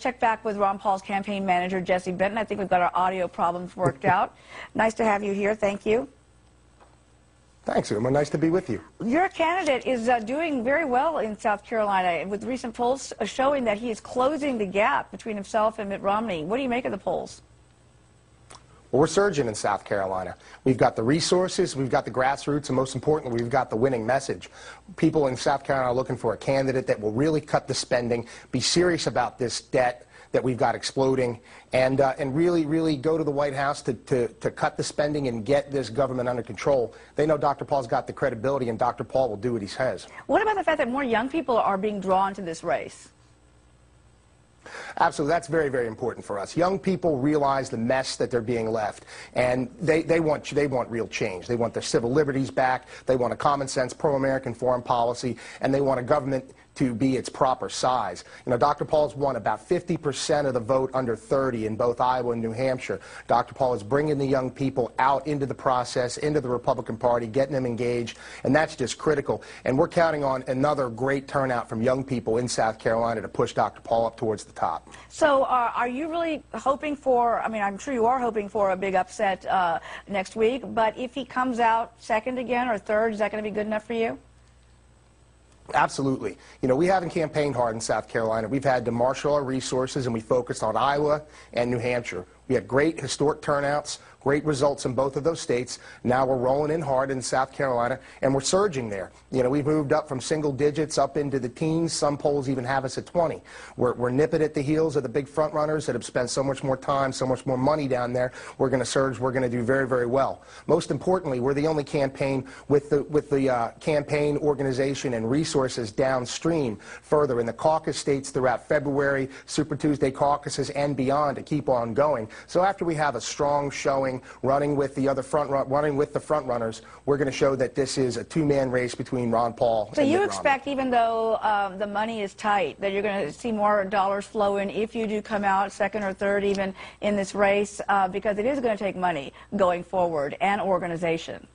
check back with Ron Paul's campaign manager, Jesse Benton. I think we've got our audio problems worked out. Nice to have you here. Thank you. Thanks, Uma. Nice to be with you. Your candidate is doing very well in South Carolina, with recent polls showing that he is closing the gap between himself and Mitt Romney. What do you make of the polls? Well, we're surging in South Carolina. We've got the resources, we've got the grassroots, and most importantly, we've got the winning message. People in South Carolina are looking for a candidate that will really cut the spending, be serious about this debt that we've got exploding, and really go to the White House to cut the spending and get this government under control. They know Dr. Paul's got the credibility, and Dr. Paul will do what he says. What about the fact that more young people are being drawn to this race? Absolutely. That's very, very important for us. Young people realize the mess that they're being left, and they want real change. They want their civil liberties back. They want a common sense, pro-American foreign policy, and they want a government to be its proper size. You know, Dr. Paul's won about 50% of the vote under 30 in both Iowa and New Hampshire. Dr. Paul is bringing the young people out into the process, into the Republican Party, getting them engaged, and that's just critical. And we're counting on another great turnout from young people in South Carolina to push Dr. Paul up towards the top. So are you really hoping for, I mean, I'm sure you are hoping for a big upset next week, but if he comes out second again or third, is that going to be good enough for you? Absolutely. You know, we haven't campaigned hard in South Carolina. We've had to marshal our resources, and we focused on Iowa and New Hampshire. We had great historic turnouts, great results in both of those states. Now we're rolling in hard in South Carolina, and we're surging there. You know, we've moved up from single digits up into the teens. Some polls even have us at 20. We're nipping at the heels of the big front runners that have spent so much more time, so much more money down there. We're going to surge. We're going to do very, very well. Most importantly, we're the only campaign with the campaign organization and resources downstream further in the caucus states throughout February, Super Tuesday caucuses, and beyond to keep on going. So after we have a strong showing running with the front runners, we're going to show that this is a two-man race between Ron Paul and Mitt Romney. So you expect, even though the money is tight, that you're going to see more dollars flow in if you do come out second or third even in this race, because it is going to take money going forward and organization.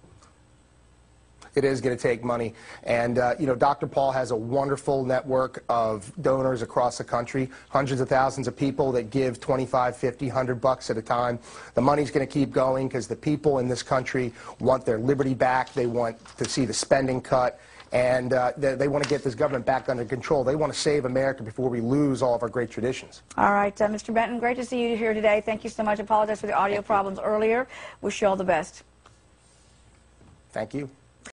It is going to take money, and you know, Dr. Paul has a wonderful network of donors across the country, hundreds of thousands of people that give 25, 50, $100 at a time. The money's going to keep going because the people in this country want their liberty back. They want to see the spending cut, and they want to get this government back under control. They want to save America before we lose all of our great traditions. All right, Mr. Benton, great to see you here today. Thank you so much. I apologize for the audio problems earlier. Wish you all the best. Thank you.